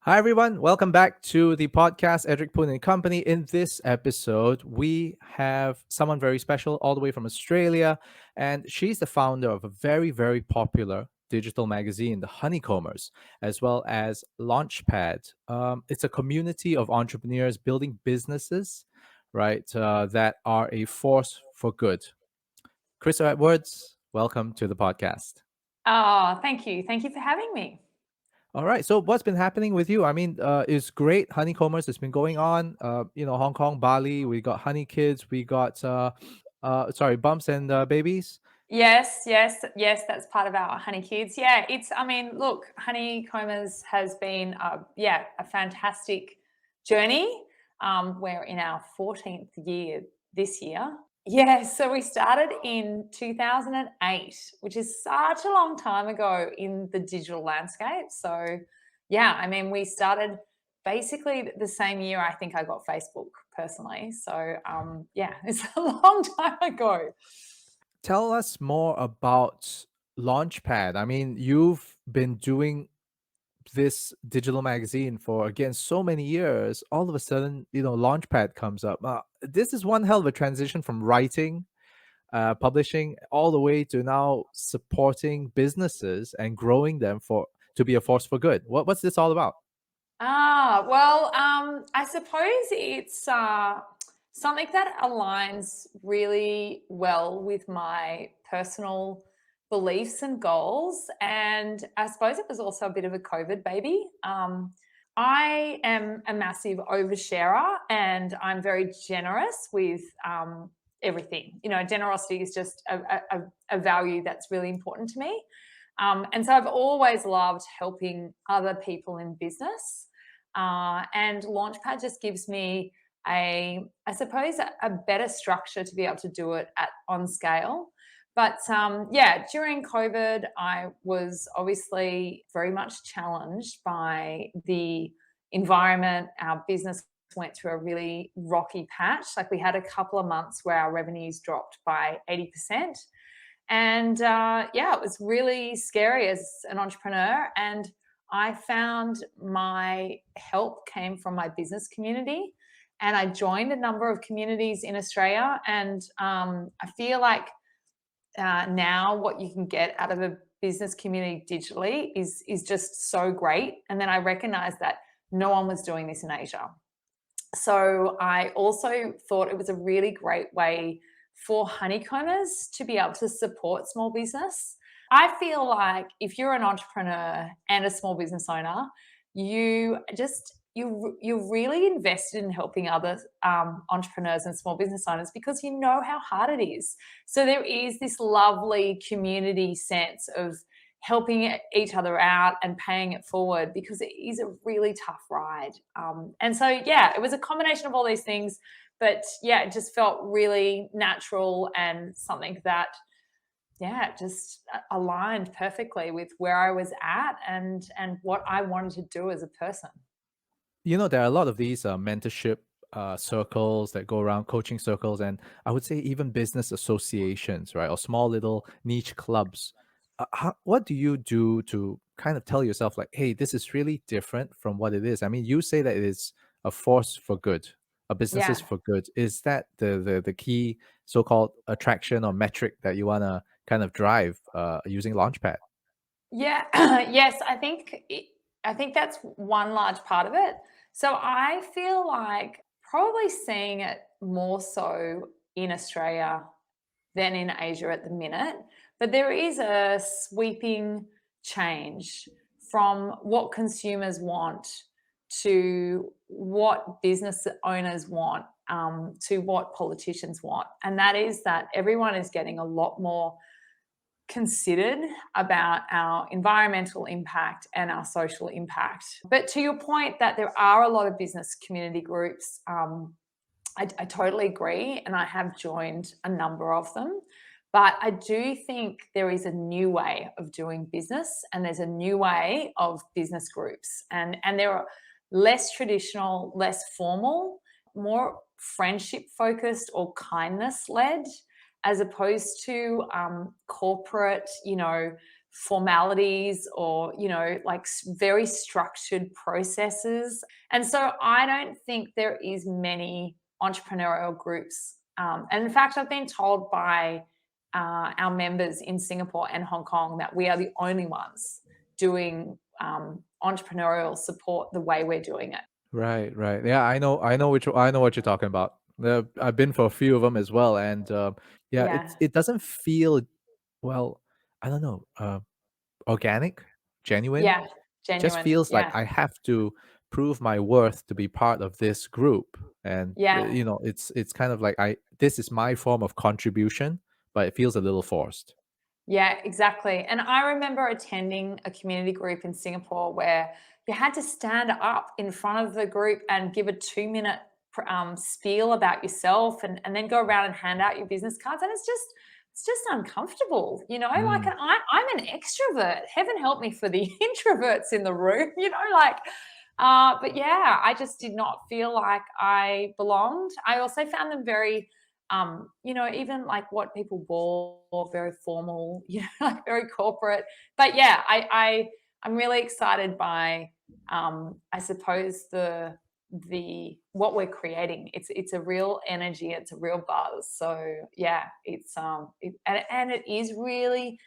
Hi, everyone. Welcome back to the podcast, Edric and Company. In this episode, we have someone very special all the way from Australia, and she's the founder of a very, very popular digital magazine, the Honeycombers, as well as Launchpad. It's a community of entrepreneurs building businesses, right, that are a force for good. Chris Edwards, welcome to the podcast. Oh, thank you. Thank you for having me. All right. So what's been happening with you? I mean, it's great. Honeycombers has been going on. Hong Kong, Bali. We got Honey Kids. We got Bumps and Babies. Yes, that's part of our Honey Kids. Yeah, look, Honeycombers has been, a fantastic journey. We're in our 14th year this year. Yeah, so we started in 2008, which is such a long time ago in the digital landscape. So, yeah, we started basically the same year I think I got Facebook personally. So, it's a long time ago. Tell us more about Launchpad. I mean, you've been doing this digital magazine for again so many years. All of a sudden, Launchpad comes up. This is one hell of a transition from writing, publishing, all the way to now supporting businesses and growing them for to be a force for good. What's this all about? I suppose it's something that aligns really well with my personal beliefs and goals. And I suppose it was also a bit of a COVID baby. I am a massive oversharer and I'm very generous with everything. Generosity is just a value that's really important to me. And so I've always loved helping other people in business. And Launchpad just gives me I suppose, a better structure to be able to do it on scale. But during COVID, I was obviously very much challenged by the environment. Our business went through a really rocky patch. Like we had a couple of months where our revenues dropped by 80%. And it was really scary as an entrepreneur. And I found my help came from my business community. And I joined a number of communities in Australia. And I feel like now what you can get out of a business community digitally is just so great. And then I recognized that no one was doing this in Asia. So I also thought it was a really great way for Honeycombers to be able to support small business. I feel like if you're an entrepreneur and a small business owner, you're really invested in helping other entrepreneurs and small business owners because you know how hard it is. So there is this lovely community sense of helping each other out and paying it forward because it is a really tough ride. It was a combination of all these things, but it just felt really natural and something that just aligned perfectly with where I was at and what I wanted to do as a person. There are a lot of these mentorship circles that go around, coaching circles, and I would say even business associations, right? Or small little niche clubs. What do you do to kind of tell yourself, like, hey, this is really different from what it is? I mean, you say that it is a force for good, a business is Yeah. for good. Is that the key so-called attraction or metric that you want to kind of drive using Launchpad? Yeah, yes, I think that's one large part of it. So I feel like probably seeing it more so in Australia than in Asia at the minute, but there is a sweeping change from what consumers want to what business owners want, to what politicians want. And that is that everyone is getting a lot more considered about our environmental impact and our social impact. But to your point that there are a lot of business community groups, I totally agree, and I have joined a number of them. But I do think there is a new way of doing business, and there's a new way of business groups, and there are less traditional, less formal, more friendship focused or kindness led, as opposed to corporate, formalities or, like very structured processes. And so I don't think there is many entrepreneurial groups. And in fact, I've been told by our members in Singapore and Hong Kong that we are the only ones doing entrepreneurial support the way we're doing it. Right, right. Yeah, I know what you're talking about. I've been for a few of them as well, and yeah, Yeah. it doesn't feel, well, I don't know, organic, genuine. Yeah. Just Genuine. feels like Yeah. I have to prove my worth to be part of this group, and Yeah. it's kind of like this is my form of contribution, but it feels a little forced. Yeah, exactly. And I remember attending a community group in Singapore where you had to stand up in front of the group and give a 2-minute spiel about yourself, and then go around and hand out your business cards. And it's just uncomfortable, like, Mm. and I'm an extrovert. Heaven help me for the introverts in the room, like, but yeah, I just did not feel like I belonged. I also found them very even like what people wore, very formal, like very corporate. But yeah, I'm really excited by I suppose the what we're creating. It's a real energy, it's a real buzz. So yeah, and it is really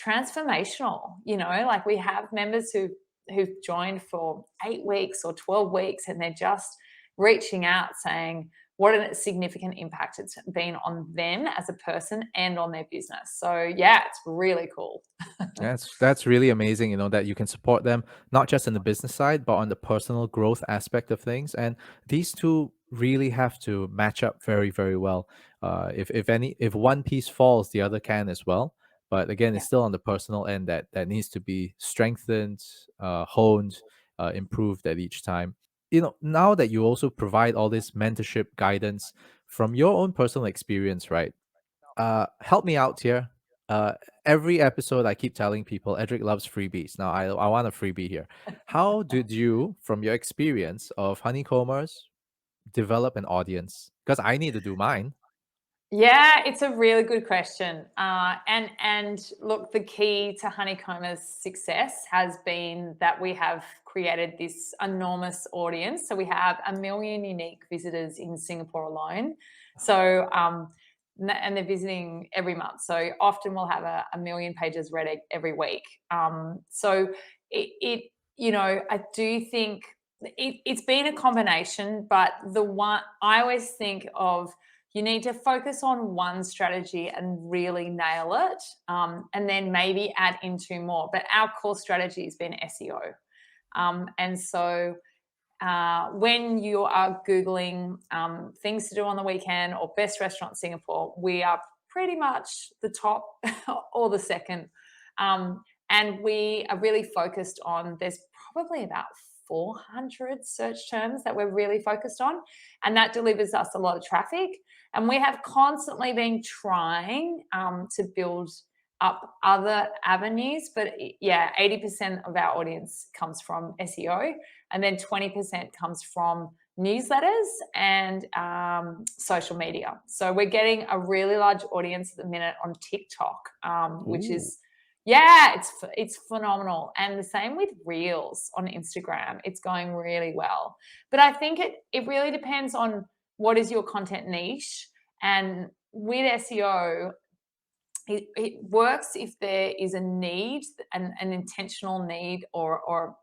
transformational, like we have members who've joined for 8 weeks or 12 weeks, and they're just reaching out saying what a significant impact it's been on them as a person and on their business. So yeah, it's really cool. That's really amazing, that you can support them not just in the business side, but on the personal growth aspect of things. And these two really have to match up very, very well. If one piece falls, the other can as well. But again, Yeah. it's still on the personal end that needs to be strengthened, honed, improved at each time. Now that you also provide all this mentorship guidance from your own personal experience, right? Help me out here. Uh, every episode, I keep telling people Edric loves freebies. Now, I want a freebie here. How did you, from your experience of Honeycombers, develop an audience? Because I need to do mine. Yeah, it's a really good question. And look, the key to Honeycombers' success has been that we have created this enormous audience. So we have 1 million unique visitors in Singapore alone. So and they're visiting every month. So often we'll have a 1 million pages read every week. So I do think it's been a combination, but the one I always think of, you need to focus on one strategy and really nail it, and then maybe add in 2 more. But our core strategy has been SEO. And so when you are Googling things to do on the weekend or best restaurant in Singapore, we are pretty much the top or the second. And we are really focused on, there's probably about 400 search terms that we're really focused on, and that delivers us a lot of traffic. And we have constantly been trying to build up other avenues, but yeah, 80% of our audience comes from SEO, and then 20% comes from newsletters and social media. So we're getting a really large audience at the minute on TikTok, which Ooh. is, yeah, it's phenomenal. And the same with Reels on Instagram. It's going really well. But I think it really depends on what is your content niche. And with SEO, it works if there is a need, an intentional need, or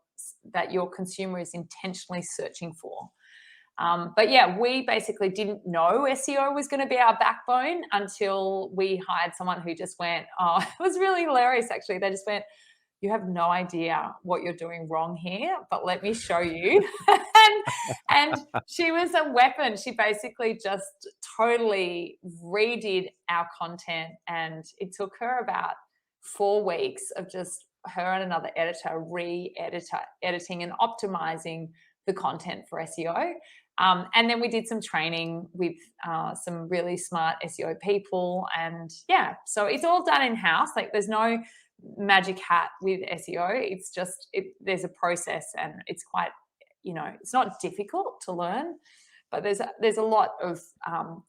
that your consumer is intentionally searching for. But yeah, we basically didn't know SEO was going to be our backbone until we hired someone who just went, oh, it was really hilarious actually. They just went, you have no idea what you're doing wrong here, but let me show you. and she was a weapon. She basically just totally redid our content, and it took her about 4 weeks of just her and another editor editing and optimizing the content for SEO. And then we did some training with some really smart SEO people. And yeah, so it's all done in-house. Like there's no magic hat with SEO. It's just, there's a process, and it's quite, it's not difficult to learn. but there's a lot of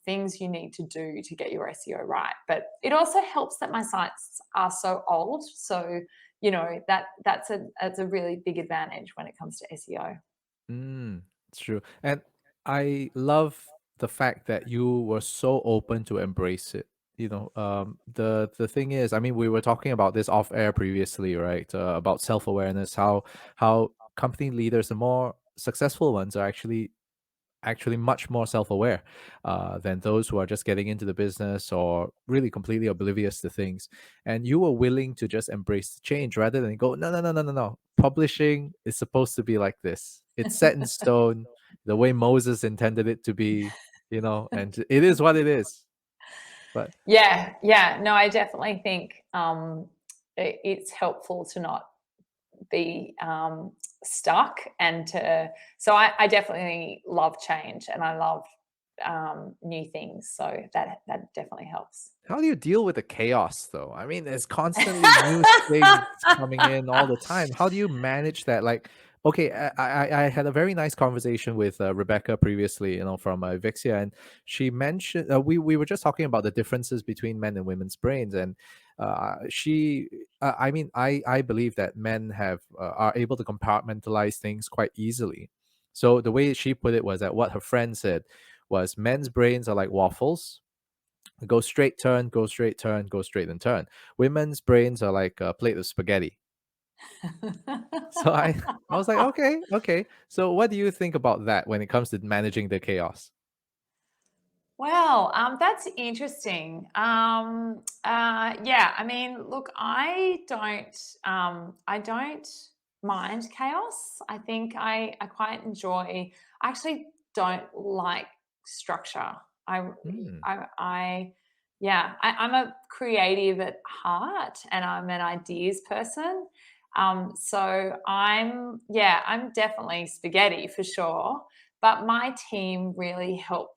things you need to do to get your SEO right. But it also helps that my sites are so old, so that's a really big advantage when it comes to SEO. It's true. And I love the fact that you were so open to embrace it. The thing is, I mean, we were talking about this off air previously, right? About self awareness, how company leaders, the more successful ones, are actually much more self-aware than those who are just getting into the business or really completely oblivious to things. And you were willing to just embrace the change rather than go, no, no, no, no, no, no. Publishing is supposed to be like this. It's set in stone, the way Moses intended it to be, and it is what it is. But Yeah. No, I definitely think it's helpful to not be stuck so I definitely love change, and I love new things, so that definitely helps. how do you deal with the chaos, though? I mean, there's constantly new things coming in all the time. How do you manage that? Like, okay, I had a very nice conversation with Rebecca previously, from Vixia, and she mentioned we were just talking about the differences between men and women's brains, and I mean, I believe that men are able to compartmentalize things quite easily. So the way she put it was that what her friend said was men's brains are like waffles. Go straight, turn, go straight, turn, go straight and turn. Women's brains are like a plate of spaghetti. So I was like, okay, okay. So what do you think about that when it comes to managing the chaos? Well, that's interesting. Yeah, I mean, look, I don't mind chaos. I think I quite enjoy. I actually don't like structure. I, Hmm. yeah, I'm a creative at heart, and I'm an ideas person. So I'm definitely spaghetti for sure. But my team really help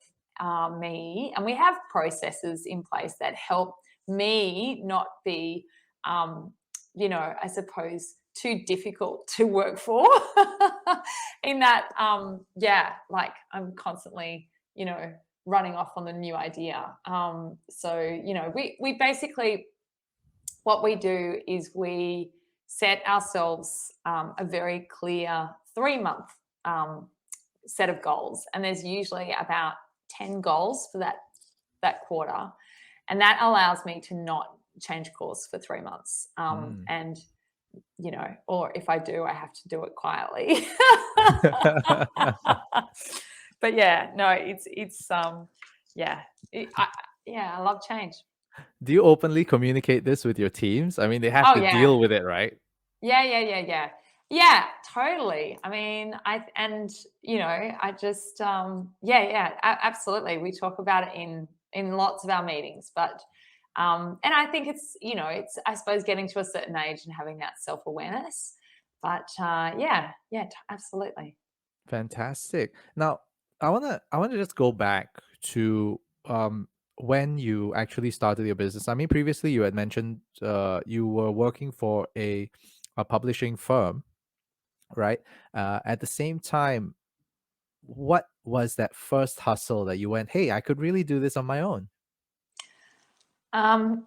me, and we have processes in place that help me not be, I suppose, too difficult to work for. In that, like I'm constantly, running off on the new idea. So we basically, what we do is we set ourselves a very clear 3-month set of goals, and there's usually about 10 goals for that quarter, and that allows me to not change course for 3 months. Mm. And or if I do, I have to do it quietly. But yeah, no, it's yeah, I love change. Do you openly communicate this with your teams? I mean, they have Oh to yeah, deal with it, right? yeah, totally. I mean, I just, absolutely. We talk about it in lots of our meetings, but, and I think it's, I suppose, getting to a certain age and having that self-awareness. But, absolutely. Fantastic. Now, I wanna just go back to when you actually started your business. I mean, previously you had mentioned you were working for a publishing firm, right? At the same time, what was that first hustle that you went, hey, I could really do this on my own? Um,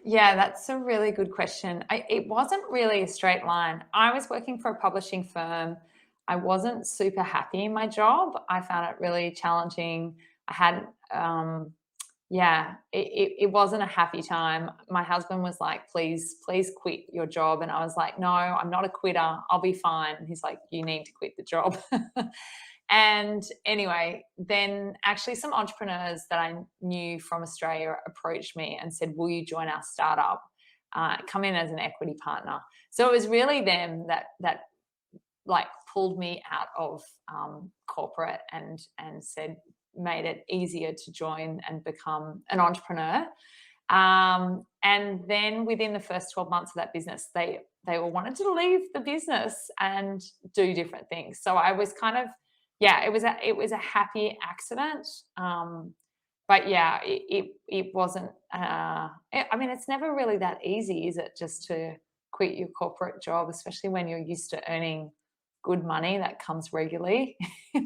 yeah, that's a really good question. It wasn't really a straight line. I was working for a publishing firm. I wasn't super happy in my job. I found it really challenging. I had, it wasn't a happy time. My husband was like, please quit your job. And I was like, no, I'm not a quitter. I'll be fine. And he's like, you need to quit the job. And anyway, then actually some entrepreneurs that I knew from Australia approached me and said, will you join our startup? Come in as an equity partner. So it was really them that like pulled me out of corporate and said, made it easier to join and become an entrepreneur. And then within the first 12 months of that business, they all wanted to leave the business and do different things. So I was kind of, it was a happy accident. But yeah, it wasn't. I mean, it's never really that easy, is it? Just to quit your corporate job, especially when you're used to earning good money that comes regularly,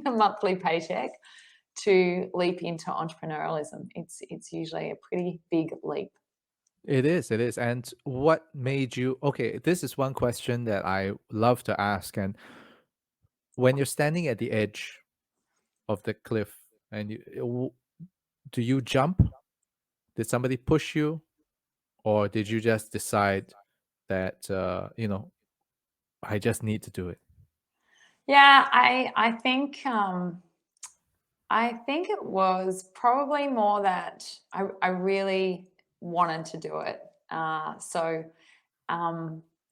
a monthly paycheck, to leap into entrepreneurialism. It's usually a pretty big leap. It is, it is. And what made you okay? This is one question that I love to ask. And when you're standing at the edge of the cliff, and do you jump? Did somebody push you, or did you just decide that I just need to do it? Yeah, I think it was probably more that I really wanted to do it. So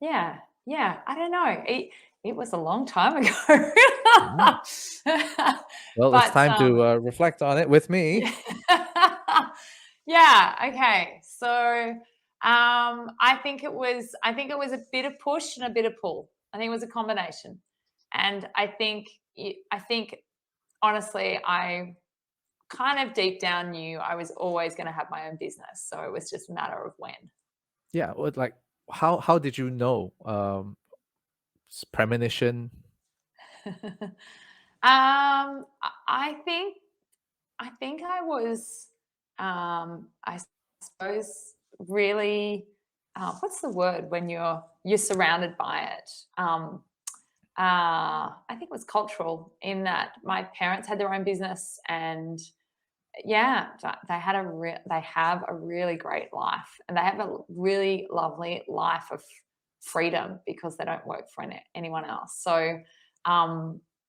yeah, yeah. I don't know. It was a long time ago, Mhm. Well, it's but time to reflect on it with me. yeah. Yeah. Okay. So I think it was a bit of push and a bit of pull. I think it was a combination, and I think honestly I kind of deep down knew I was always going to have my own business. So it was just a matter of when. Yeah, like how did you know? Premonition. I think I was, I suppose, really. What's the word when you're surrounded by it? I think it was cultural in that my parents had their own business, and yeah, they have a really great life, and they have a really lovely life of freedom because they don't work for anyone else. So,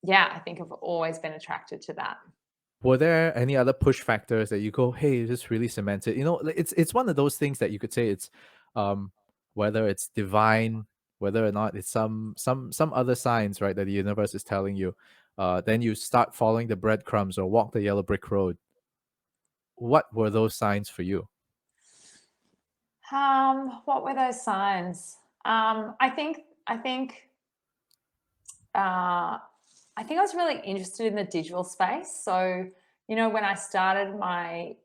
yeah, I think I've always been attracted to that. Were there any other push factors that you go, hey, this really cemented? Like, it's one of those things that you could say it's um whether it's divine, whether or not it's some other signs, right, that the universe is telling you. Then you start following the breadcrumbs or walk the yellow brick road. What were those signs for you? What were those signs? Uh, I think I was really interested in the digital space. So, when I started my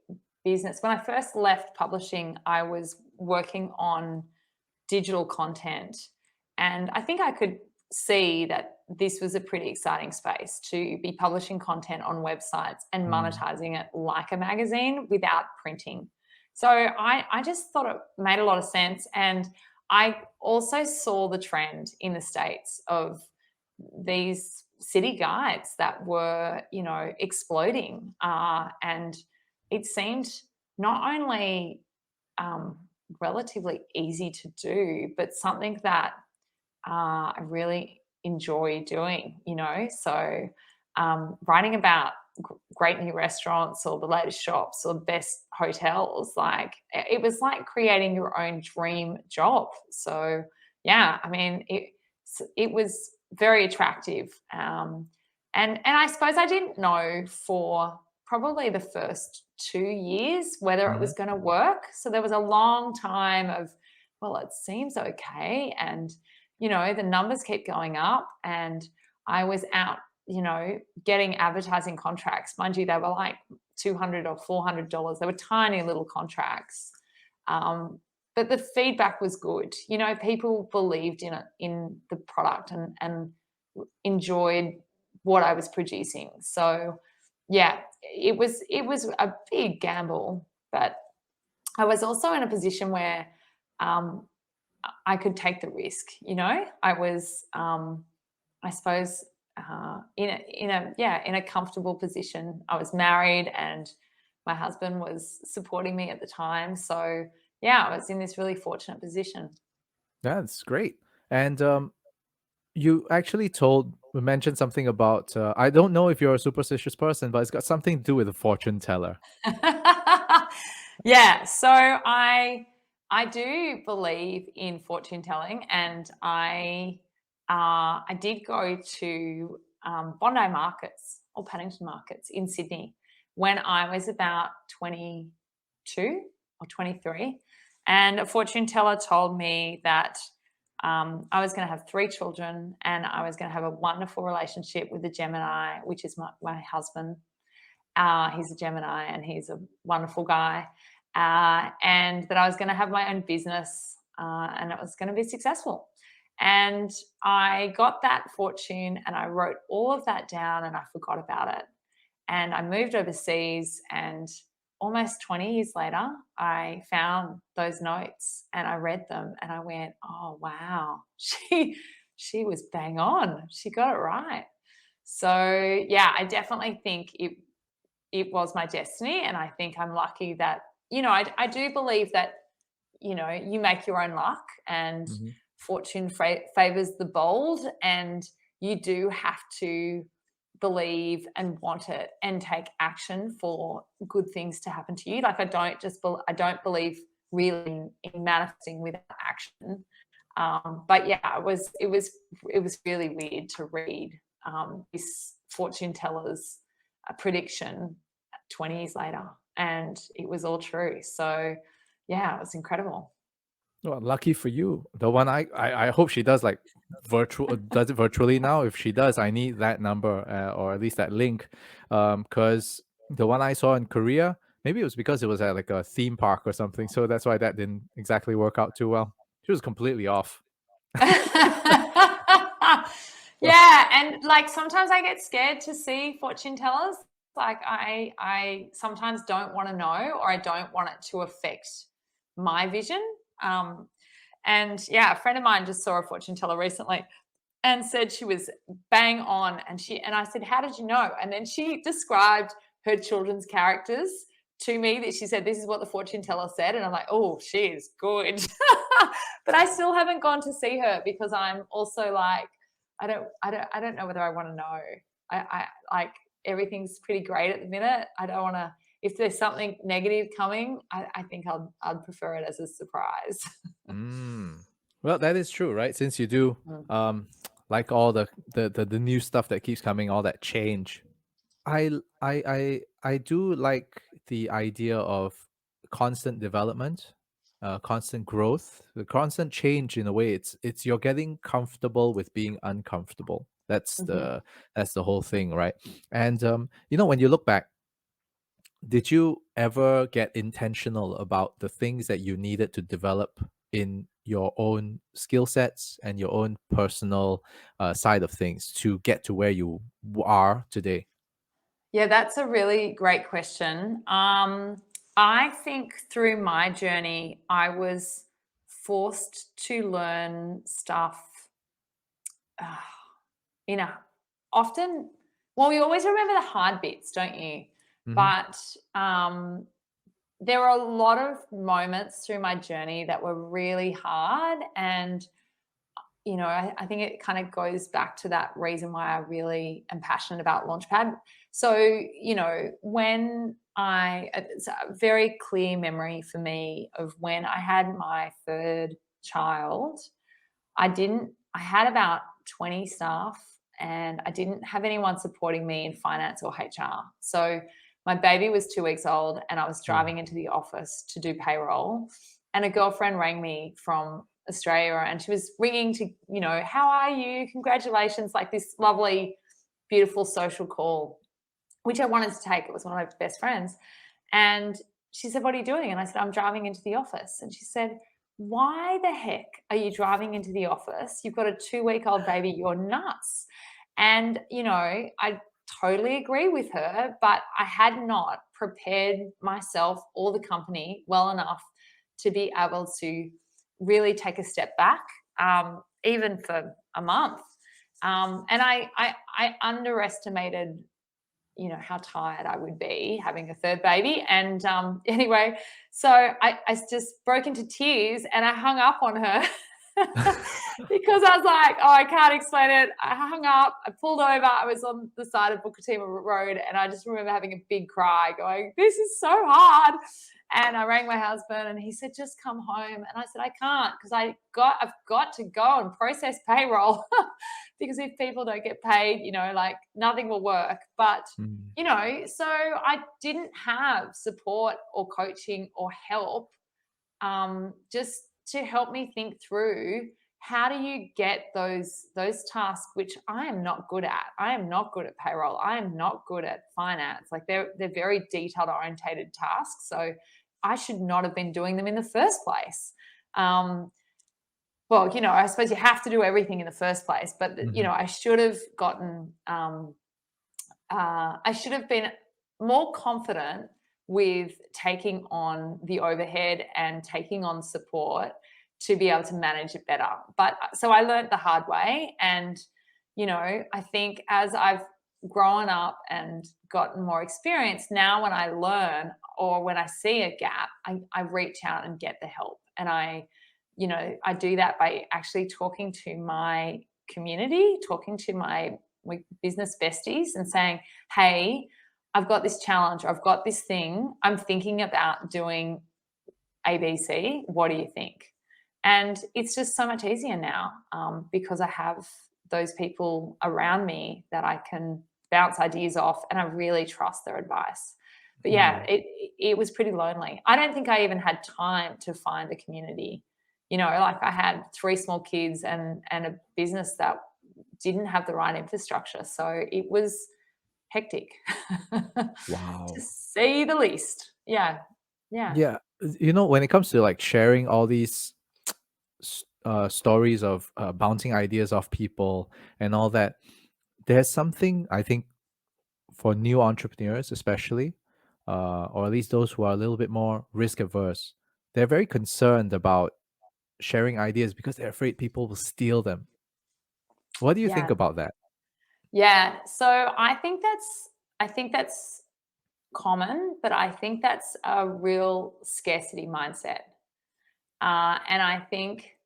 business, when I first left publishing, I was working on digital content. And I think I could see that this was a pretty exciting space to be publishing content on websites and Mm. monetizing it like a magazine without printing. So I just thought it made a lot of sense. And I also saw the trend in the States of these city guides that were, exploding. And it seemed not only um, relatively easy to do, but something that I really enjoy doing, So writing about great new restaurants or the latest shops or the best hotels, like it was like creating your own dream job. So yeah, I mean, it was very attractive. And I suppose I didn't know for probably the first 2 years whether it Mhm. was going to work. So there was a long time of, well, it seems okay. And, the numbers keep going up. And I was out, getting advertising contracts. Mind you, they were like $200 or $400. They were tiny little contracts. Um, but the feedback was good. People believed in it, in the product, and enjoyed what I was producing. So yeah, it was a big gamble, but I was also in a position where um, I could take the risk. I was, I suppose, in a comfortable position. I was married, and my husband was supporting me at the time. So yeah, I was in this really fortunate position. That's great. And you actually mentioned something about I don't know if you're a superstitious person, but it's got something to do with a fortune teller. Yeah, so I do believe in fortune telling, and I did go to Bondi markets or Paddington markets in Sydney when I was about 22 or 23, and a fortune teller told me that I was going to have 3 children, and I was going to have a wonderful relationship with a Gemini, which is my husband. He's a Gemini, and he's a wonderful guy. And that I was going to have my own business, and it was going to be successful. And I got that fortune, and I wrote all of that down, and I forgot about it. And I moved overseas, and almost 20 years later, I found those notes and I read them and I went, oh, wow, she was bang on. She got it right. So yeah, I definitely think it was my destiny. And I think I'm lucky that, I do believe that, you make your own luck, and Mm-hmm. fortune favors the bold, and you do have to believe and want it and take action for good things to happen to you. Like I don't believe really in manifesting without action. But yeah, it was really weird to read this fortune teller's prediction 20 years later, and it was all true. So yeah, it was incredible. Well, lucky for you. The one I hope she does like does it virtually now. If she does, I need that number or at least that link, because the one I saw in Korea, maybe it was because it was at like a theme park or something, so that's why that didn't exactly work out too well. She was completely off. Yeah, and like sometimes I get scared to see fortune tellers. Like I sometimes don't want to know, or I don't want it to affect my vision. Um, and yeah, a friend of mine just saw a fortune teller recently and said she was bang on, and I said, how did you know? And then she described her children's characters to me, that she said, this is what the fortune teller said, and I'm like, oh, she is good. But I still haven't gone to see her because I'm also like, I don't know whether I want to know. I like, everything's pretty great at the minute. I don't want to. If there's something negative coming, I think I'd prefer it as a surprise. Mm. Well, that is true, right? Since you do Mm. like all the new stuff that keeps coming, all that change. I do like the idea of constant development, constant growth, the constant change. In a way, it's you're getting comfortable with being uncomfortable. Mhm. That's the whole thing, right? And when you look back, did you ever get intentional about the things that you needed to develop in your own skill sets and your own personal side of things to get to where you are today? Yeah, that's a really great question. I think through my journey, I was forced to learn stuff uh, in a often. Well, you always remember the hard bits, don't you? Hmm. But there were a lot of moments through my journey that were really hard, and I think it kind of goes back to that reason why I really am passionate about Launchpad. So, when it's a very clear memory for me of when I had my third child. I had about 20 staff, and I didn't have anyone supporting me in finance or HR. So my baby was 2 weeks old, and I was Oh. driving into the office to do payroll, and a girlfriend rang me from Australia, and she was ringing to, how are you? Congratulations, like this lovely, beautiful social call, which I wanted to take. It was one of my best friends. And she said, what are you doing? And I said, I'm driving into the office. And she said, why the heck are you driving into the office? You've got a 2-week-old baby. You're nuts. And, I totally agree with her, but I had not prepared myself or the company well enough to be able to really take a step back, even for a month. And I underestimated, how tired I would be having a third baby. And anyway, so I just broke into tears and I hung up on her because I was like, oh, I can't explain it. I hung up, I pulled over, I was on the side of Bukit Timah Road, and I just remember having a big cry going, this is so hard. And I rang my husband and he said, just come home. And I said, I can't, because I've got to go and process payroll because if people don't get paid, like nothing will work. But, Mm. so I didn't have support or coaching or help, just to help me think through, how do you get those tasks which I am not good at. I am not good at payroll. I am not good at finance. Like they're very detailed orientated tasks. So I should not have been doing them in the first place. Well, I suppose you have to do everything in the first place, but Mhm. I should have gotten I should have been more confident with taking on the overhead and taking on support to be able to manage it better. But so I learned the hard way. And, I think as I've grown up and gotten more experience, now when I learn or when I see a gap, I reach out and get the help. And I do that by actually talking to my community, talking to my business besties and saying, hey, I've got this challenge, or I've got this thing, I'm thinking about doing ABC. What do you think? And it's just so much easier now because I have those people around me that I can bounce ideas off, and I really trust their advice. But yeah, it was pretty lonely. I don't think I even had time to find a community. Like I had 3 small kids and a business that didn't have the right infrastructure. So it was hectic to Wow. say the least. Yeah. Yeah. Yeah. When it comes to like sharing all these stories of bouncing ideas off people and all that, there's something I think for new entrepreneurs, especially, or at least those who are a little bit more risk averse, they're very concerned about sharing ideas because they're afraid people will steal them. What do you think Yeah. about that? Yeah. So I think that's common, but I think that's a real scarcity mindset. And I think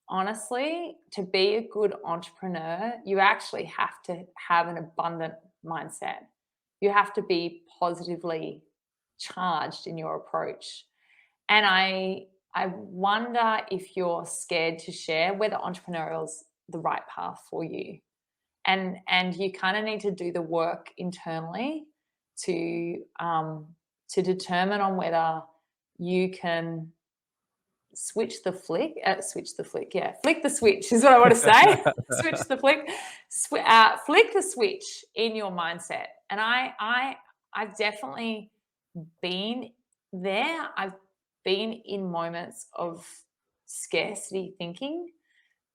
honestly, to be a good entrepreneur, you actually have to have an abundant mindset. You have to be positively charged in your approach. And I wonder if you're scared to share whether entrepreneurial is the right path for you. And you kind of need to do the work internally to determine on whether you can flick the switch is what I want to say. Switch the flick, flick the switch in your mindset. And I've definitely been there. I've been in moments of scarcity thinking,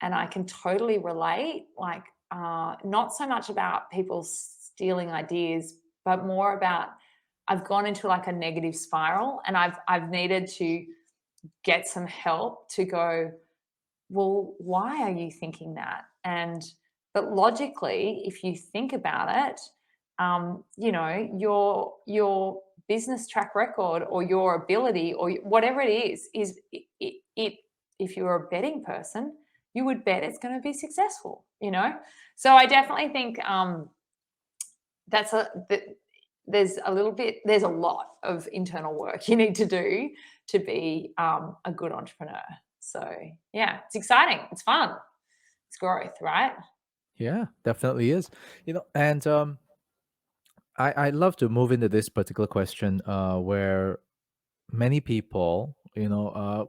and I can totally relate. Like, not so much about people stealing ideas, but more about I've gone into like a negative spiral, and I've needed to get some help to go, well, why are you thinking that? But logically, if you think about it, your business track record or your ability or whatever it is it if you're a betting person, you would bet it's going to be successful. So I definitely think that's there's a lot of internal work you need to do to be a good entrepreneur. So yeah, it's exciting, it's fun, it's growth, right? Yeah, definitely is. And I love to move into this particular question, where many people,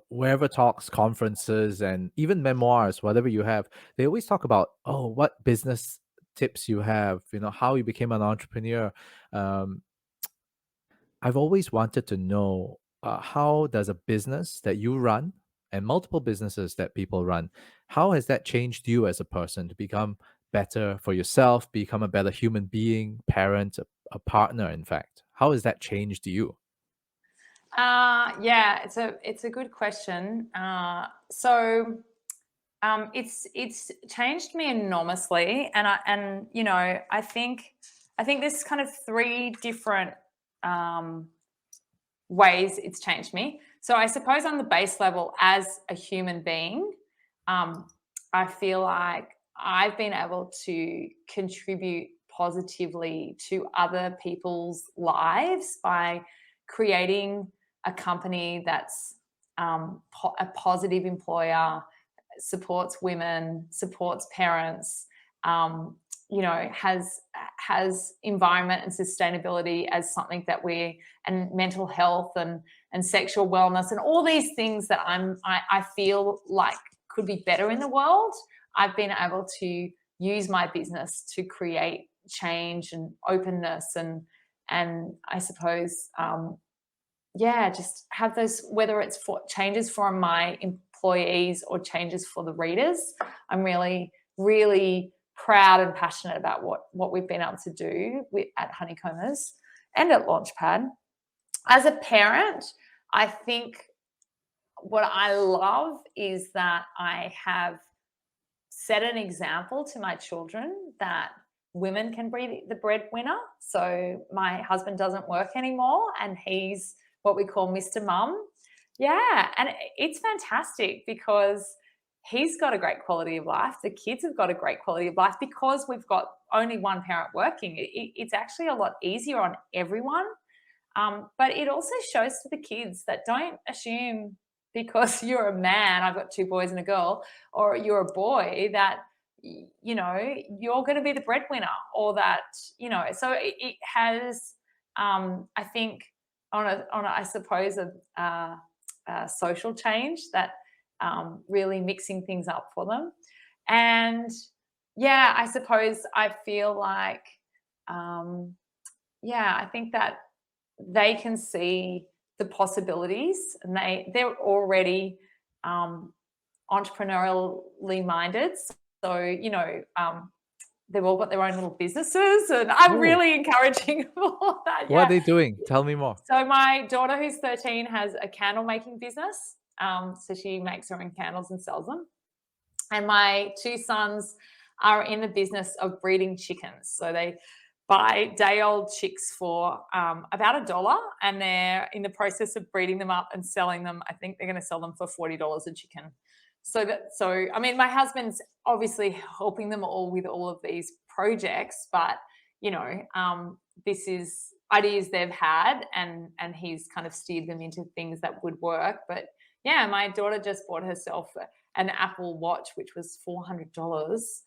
wherever talks, conferences, and even memoirs, whatever you have, they always talk about, oh, what business tips you have, how you became an entrepreneur. Um, I've always wanted to know, how does a business that you run and multiple businesses that people run, how has that changed you as a person to become better for yourself, become a better human being, parent, a partner, in fact? How has that changed you? Yeah, it's a good question. It's changed me enormously, and I think there's kind of 3 different um, ways it's changed me. So I suppose on the base level, as a human being, um, I feel like I've been able to contribute positively to other people's lives by creating a company that's a positive employer, supports women, supports parents, has environment and sustainability as something that and mental health and sexual wellness and all these things that I feel like could be better in the world. I've been able to use my business to create change and openness and I suppose just have those, whether it's for changes for my employees or changes for the readers. I'm really, really proud and passionate about what we've been able to do at Honeycombers and at Launchpad. As a parent, I think what I love is that I have set an example to my children that women can be the breadwinner. So my husband doesn't work anymore and he's what we call Mr. Mum. Yeah, and it's fantastic because he's got a great quality of life. The kids have got a great quality of life because we've got only one parent working. It's actually a lot easier on everyone. But it also shows to the kids that don't assume because you're a man, I've got 2 boys and a girl, or you're a boy that, you know, you're going to be the breadwinner or that, you know, so it has, I think on a I suppose, a social change that really mixing things up for them. And yeah, I suppose I feel like, yeah, I think that they can see the possibilities and they're already entrepreneurially minded. So, you know, they've all got their own little businesses and I'm Oh, really encouraging all that. what are Yeah. they doing? Tell me more. So my daughter who's 13 has a candle making business. So she makes her own candles and sells them. And my 2 sons are in the business of breeding chickens. So they buy day-old chicks for about $1, and they're in the process of breeding them up and selling them. I think they're going to sell them for $40 a chicken. So I mean, my husband's obviously helping them all with all of these projects, but you know, this is ideas they've had, and he's kind of steered them into things that would work. But yeah, my daughter just bought herself an Apple Watch, which was $400.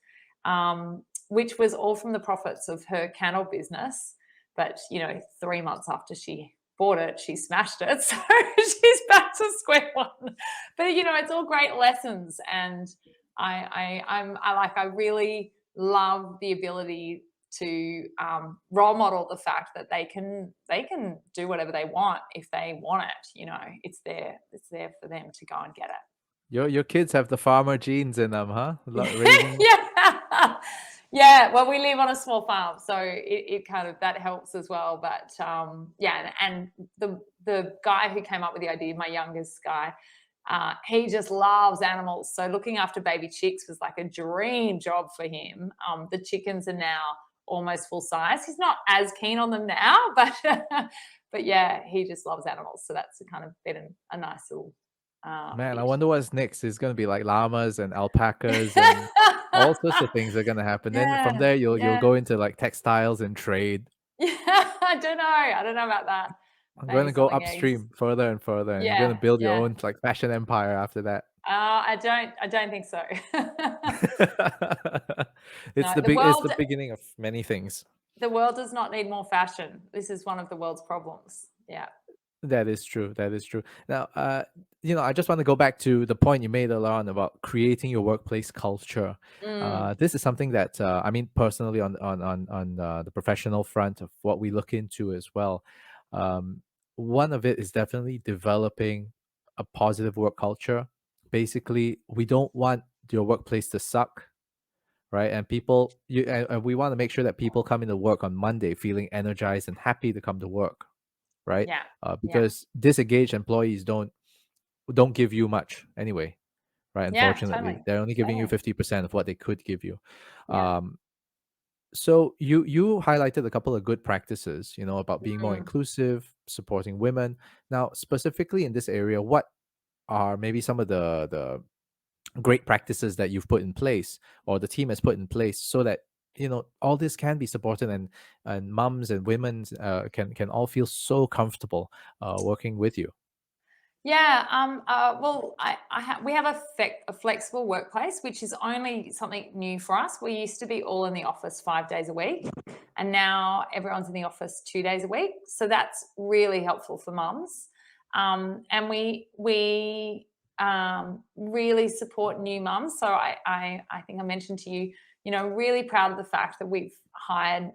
Which was all from the profits of her candle business. But, you know, 3 months after she bought it, she smashed it. So she's back to square one. But, you know, it's all great lessons. And I really love the ability to role model the fact that they can do whatever they want if they want it. You know, it's there for them to go and get it. Your kids have the farmer genes in them, huh? Raising. Yeah. Yeah, well, we live on a small farm, so it kind of that helps as well. But yeah, and the guy who came up with the idea, my youngest guy, he just loves animals. So looking after baby chicks was like a dream job for him. The chickens are now almost full size. He's not as keen on them now, but but yeah, he just loves animals. So that's kind of been a nice little Man, I fit. wonder what's next. It's gonna be like llamas and alpacas and all sorts of things are gonna happen. Then from Yeah, there, you'll yeah. go into like textiles and trade. Yeah, I don't know. I don't know about that. I'm Maybe gonna go selling eggs. upstream further and further, and you're gonna Yeah, build your yeah. own like fashion empire after that. I don't think so. It's No, it's the beginning of many things. the world does not need more fashion. This is one of the world's problems. Yeah. That is true. That is true. Now, I just want to go back to the point you made earlier on about creating your workplace culture. Mm, This is something that I mean, personally, on the professional front of what we look into as well. Um, One of it is definitely developing a positive work culture. Basically, we don't want your workplace to suck, right? And and we want to make sure that people come into work on Monday feeling energized and happy to come to work, right? yeah. Yeah. Because disengaged employees don't give you much anyway, right? Yeah, Unfortunately, totally. they're only giving you Totally. 50% of what they could give you. Yeah. Um, so you highlighted a couple of good practices, about being more Mm. inclusive, supporting women. Now, specifically in this area, what are maybe some of the great practices that you've put in place or the team has put in place so that all this can be supported and mums and women can all feel so comfortable working with you. Yeah, well, we have a flexible workplace, which is only something new for us. We used to be all in the office 5 days a week, and now everyone's in the office 2 days a week. So that's really helpful for mums. And we really support new mums. So I think I mentioned to you, really proud of the fact that we've hired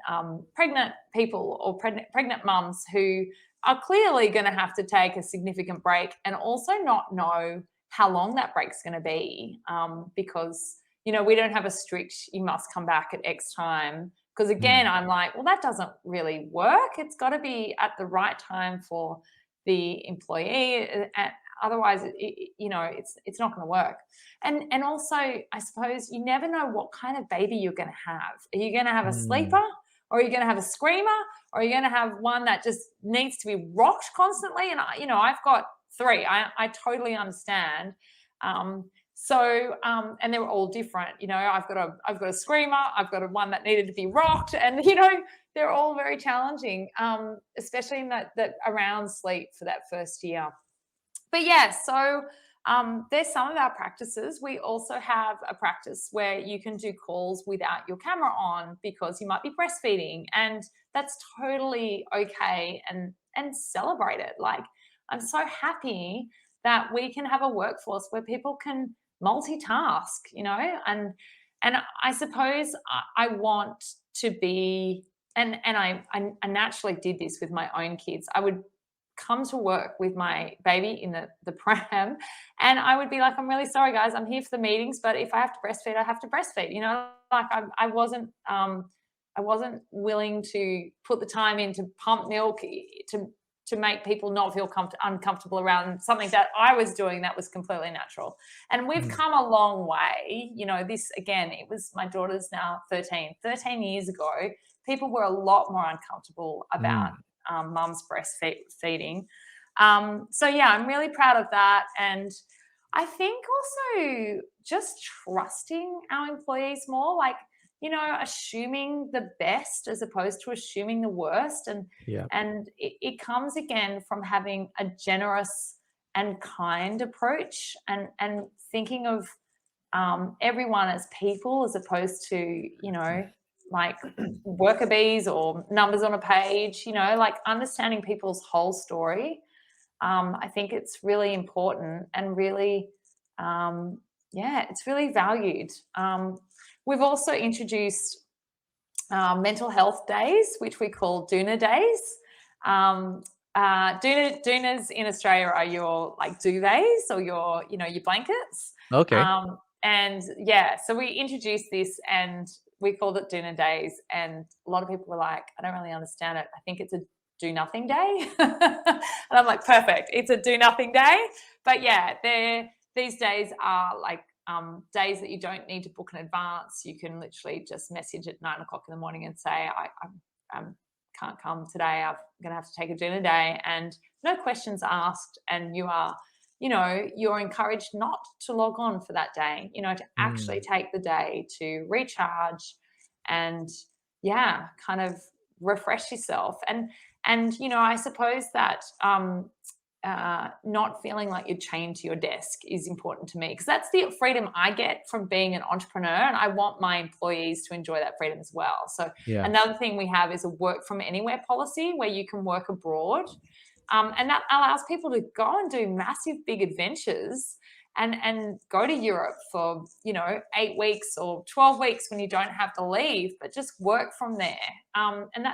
pregnant people or pregnant mums who are clearly going to have to take a significant break and also not know how long that break's going to be because we don't have a strict, you must come back at X time. Because again, Mm. I'm like, well, that doesn't really work. It's got to be at the right time for the employee. Otherwise, it's not going to work. And also, I suppose you never know what kind of baby you're going to have. Are you going to have a Mm. sleeper, or are you going to have a screamer, or are you going to have one that just needs to be rocked constantly? And I've got three. I totally understand. And they're all different. I've got a screamer. I've got one that needed to be rocked, and they're all very challenging, especially in that around sleep for that first year. But yeah, so there's some of our practices. We also have a practice where you can do calls without your camera on because you might be breastfeeding, and that's totally okay, and celebrate it. Like, I'm so happy that we can have a workforce where people can multitask, and I suppose I want to be, and I naturally did this with my own kids. I would come to work with my baby in the pram, and I would be like, I'm really sorry, guys, I'm here for the meetings, but if I have to breastfeed, I have to breastfeed. Like I wasn't willing to put the time in to pump milk to make people not feel uncomfortable around something that I was doing that was completely natural. And we've Mm. come a long way. This, again, it was, my daughter's now 13 years ago. People were a lot more uncomfortable about Mm. mum's breastfeeding. So yeah, I'm really proud of that. And I think also just trusting our employees more, like, assuming the best as opposed to assuming the worst. And Yeah. and it comes again from having a generous and kind approach, and thinking of everyone as people as opposed to, like worker bees or numbers on a page, like understanding people's whole story. I think it's really important, and really, yeah, it's really valued. We've also introduced mental health days, which we call Doona days. Doonas in Australia are your like duvets, or your blankets. Okay. And yeah, so we introduced this and we called it Doona days. And a lot of people were like, I don't really understand it. I think it's a do nothing day. And I'm like, perfect. It's a do nothing day. But yeah, these days are like days that you don't need to book in advance. You can literally just message at 9 o'clock in the morning and say, I can't come today. I'm going to have to take a dinner day, and no questions asked. And you're encouraged not to log on for that day, to actually Mm. take the day to recharge and, yeah, kind of refresh yourself. And I suppose that not feeling like you're chained to your desk is important to me, because that's the freedom I get from being an entrepreneur, and I want my employees to enjoy that freedom as well. So Yeah. another thing we have is a work from anywhere policy where you can work abroad, and that allows people to go and do massive big adventures, and go to Europe for 8 weeks or 12 weeks when you don't have to leave, but just work from there. And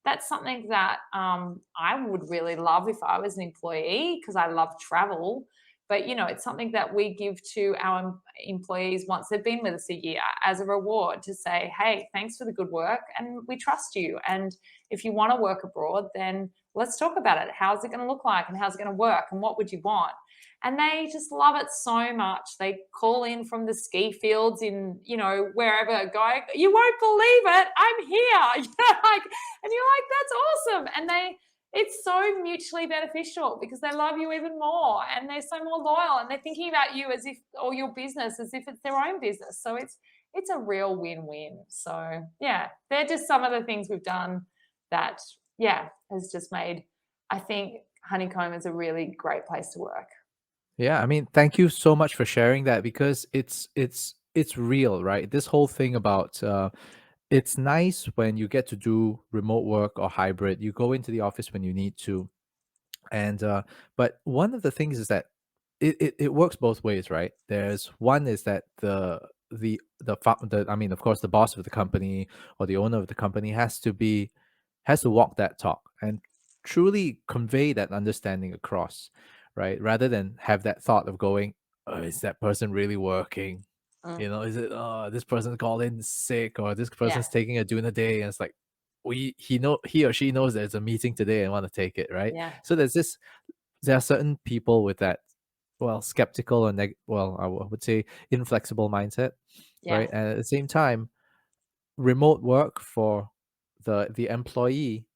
that's something that I would really love if I was an employee, because I love travel. But it's something that we give to our employees once they've been with us a year as a reward, to say, hey, thanks for the good work, and we trust you. And if you want to work abroad, then let's talk about it. How's it going to look like, and how's it going to work, and what would you want? And they just love it so much. They call in from the ski fields in, wherever, going, you won't believe it, I'm here. And you're like, that's awesome. And it's so mutually beneficial, because they love you even more, and they're so more loyal, and they're thinking about you as if, or your business as if it's their own business. So it's a real win-win. So yeah, they're just some of the things we've done that, yeah, has just made, I think, Honeycomb is a really great place to work. Yeah, I mean, thank you so much for sharing that, because it's real, right? This whole thing about it's nice when you get to do remote work or hybrid. You go into the office when you need to, and but one of the things is that it works both ways, right? There's one is that the I mean, of course, the boss of the company or the owner of the company has to walk that talk and truly convey that understanding across, right? Rather than have that thought of going, oh, is that person really working? Mm. Is it this person called in sick, or this Yeah. person's taking a doing a day, and it's like he or she knows there's a meeting today and want to take it, right? Yeah. So there are certain people with that, well, skeptical and well, would say inflexible mindset, Yeah. right? And at the same time, remote work for the employee,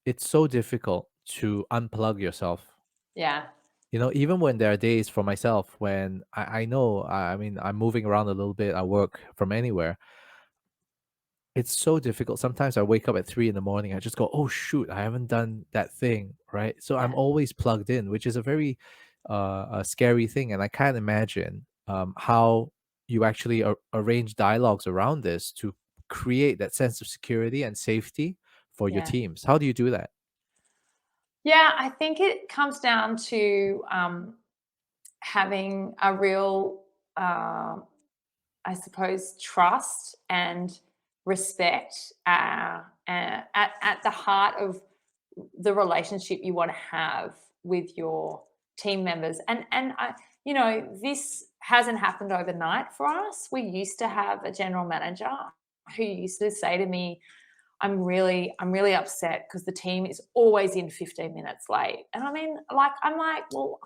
it's so difficult to unplug yourself. Yeah. Even when there are days for myself when I know, I mean, I'm moving around a little bit, I work from anywhere. It's so difficult. Sometimes I wake up at 3 in the morning. I just go, oh shoot, I haven't done that thing, right? So I'm Yeah. always plugged in, which is a very a scary thing. And I can't imagine how you actually arrange dialogues around this to create that sense of security and safety for your Yeah. teams. How do you do that? Yeah. I think it comes down to having a real, I suppose, trust and respect at the heart of the relationship you want to have with your team members. And this hasn't happened overnight for us. We used to have a general manager who used to say to me, I'm really upset because the team is always in 15 minutes late. And I mean, I'm like, well,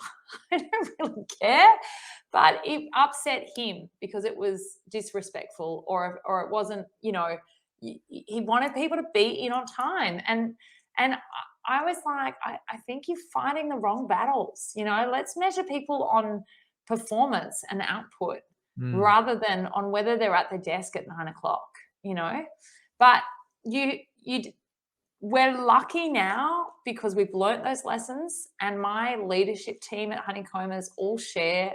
I don't really care. But it upset him because it was disrespectful, or it wasn't, he wanted people to be in on time. And I was like, I think you're fighting the wrong battles. Let's measure people on performance and output Mm, rather than on whether they're at the desk at 9 o'clock, you know. But you we're lucky now because we've learnt those lessons, and my leadership team at Honeycombers all share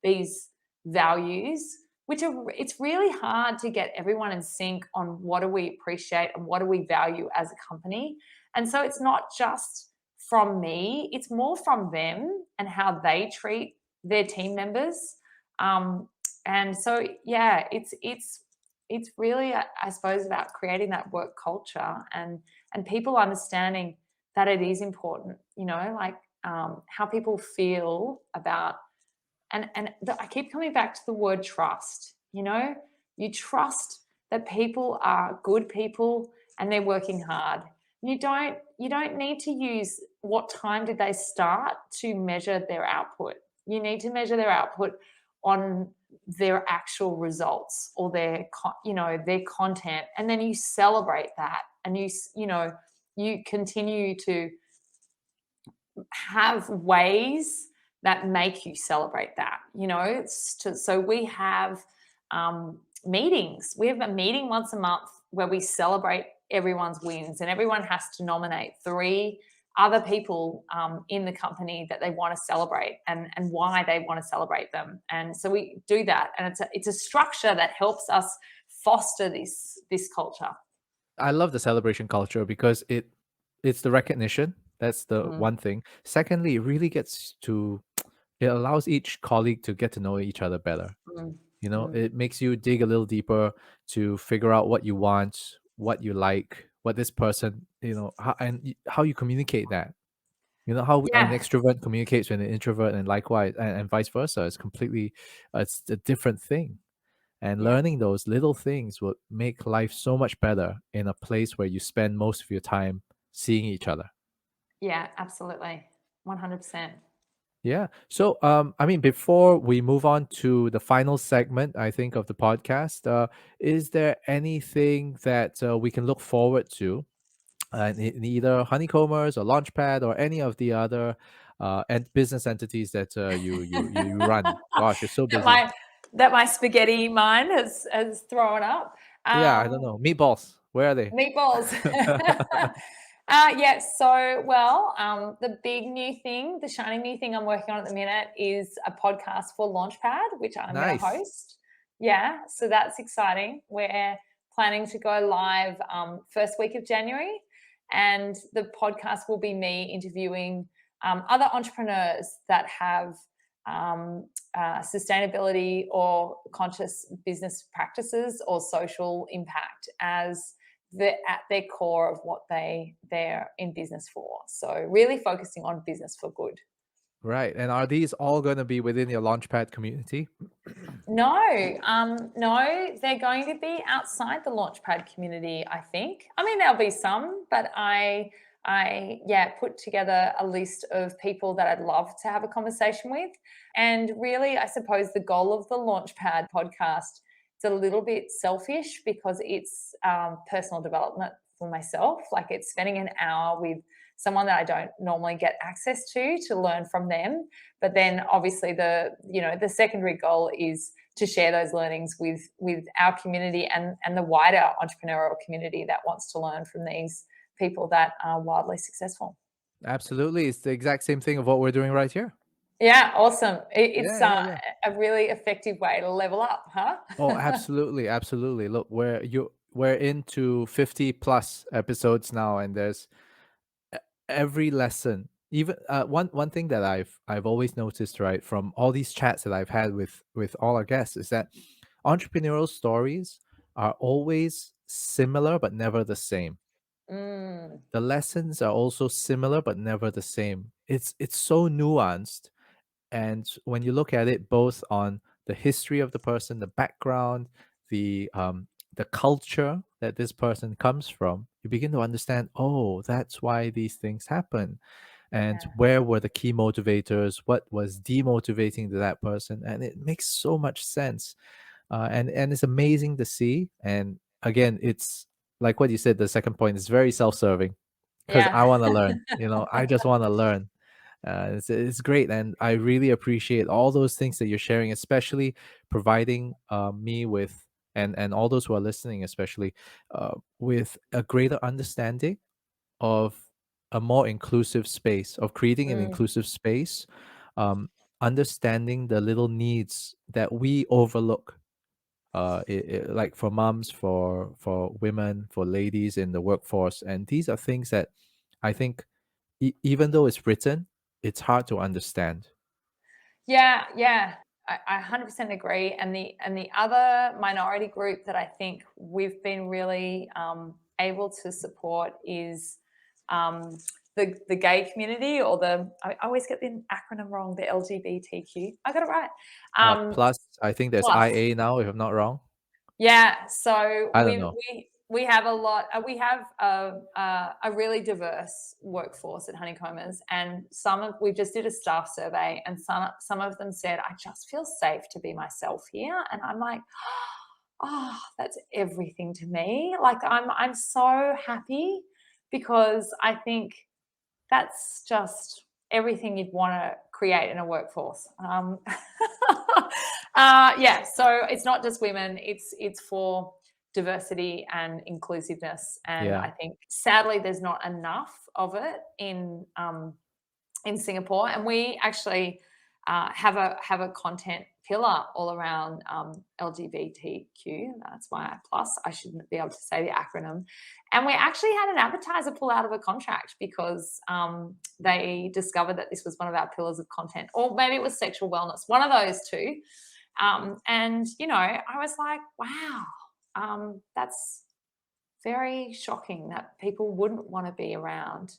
these values, which it's really hard to get everyone in sync on what do we appreciate and what do we value as a company. And so it's not just from me, it's more from them and how they treat their team members. um, and so yeah, it's really, I suppose, about creating that work culture and people understanding that it is important, like how people feel about, I keep coming back to the word trust. You trust that people are good people and they're working hard. You don't need to use what time did they start to measure their output. You need to measure their output on their actual results or their content, and then you celebrate that, and you continue to have ways that make you celebrate that. So we have meetings. We have a meeting once a month where we celebrate everyone's wins, and everyone has to nominate three other people in the company that they want to celebrate, and why they want to celebrate them. And so we do that, and it's a structure that helps us foster this culture. I love the celebration culture because it's the recognition. That's the Mm, one thing. Secondly, it really gets to it allows each colleague to get to know each other better. mm, mm. It makes you dig a little deeper to figure out what you want, what you like, what this person, how you communicate that. How an Yeah, extrovert communicates with an introvert, and likewise, and vice versa. It's completely, it's a different thing. And yeah, learning those little things would make life so much better in a place where you spend most of your time seeing each other. yeah, absolutely, 100%. Yeah. So, I mean, before we move on to the final segment, I think, of the podcast, is there anything that we can look forward to in either Honeycombers or Launchpad or any of the other and business entities that you run? Gosh, you're so that busy. my that my spaghetti mind has thrown up. Yeah, I don't know. Meatballs, where are they? Meatballs. Yeah. So, well, the big new thing, the shiny new thing I'm working on at the minute is a podcast for Launchpad, which I'm going to Nice. host. Yeah, so that's exciting. We're planning to go live first week of January, and the podcast will be me interviewing other entrepreneurs that have sustainability or conscious business practices or social impact as at their core of what they're in business for. So really focusing on business for good. Right. And are these all going to be within your Launchpad community? No, they're going to be outside the Launchpad community, I think. I mean, there'll be some, but I put together a list of people that I'd love to have a conversation with. And really, I suppose the goal of the Launchpad podcast, it's a little bit selfish because it's personal development for myself. Like it's spending an hour with someone that I don't normally get access to learn from them. But then obviously the secondary goal is to share those learnings with our community and the wider entrepreneurial community that wants to learn from these people that are wildly successful. Absolutely. It's the exact same thing of what we're doing right here. Yeah, awesome. It's Yeah, yeah, yeah. a really effective way to level up, huh? Oh, absolutely, absolutely. Look, we're into 50 plus episodes now, and there's every lesson. Even one thing that I've always noticed, right, from all these chats that I've had with all our guests, is that entrepreneurial stories are always similar but never the same. Mm, The lessons are also similar but never the same. It's so nuanced, and when you look at it both on the history of the person, the background, the culture that this person comes from, you begin to understand, oh, that's why these things happen, and yeah, where were the key motivators, what was demotivating to that person, and it makes so much sense. And it's amazing to see. And again, it's like what you said, the second point is very self-serving, because I yeah, want to learn, I just want to learn. It's great, and I really appreciate all those things that you're sharing, especially providing me with, and all those who are listening, especially with a greater understanding of a more inclusive space, of creating an mm, inclusive space, um, understanding the little needs that we overlook, like for moms, for women, for ladies in the workforce, and these are things that I think, even though it's written, it's hard to understand. yeah. I 100% agree. And the other minority group that I think we've been really able to support is um, the gay community, or I always get the acronym wrong, the LGBTQ. I got it right. Um, Plus, I think there's Plus. IA now, if I'm not wrong. Yeah, so I don't we know. we we have a lot. We have a really diverse workforce at Honeycombers, and we just did a staff survey, and some of them said, "I just feel safe to be myself here," and I'm like, "Oh, that's everything to me." Like I'm so happy because I think that's just everything you'd want to create in a workforce. Yeah, so it's not just women; it's for diversity and inclusiveness. And Yeah. I think sadly there's not enough of it in Singapore, and we actually have a content pillar all around LGBTQ. That's why I shouldn't be able to say the acronym. And we actually had an advertiser pull out of a contract because they discovered that this was one of our pillars of content, or maybe it was sexual wellness, one of those two. And I was like, wow, that's very shocking that people wouldn't want to be around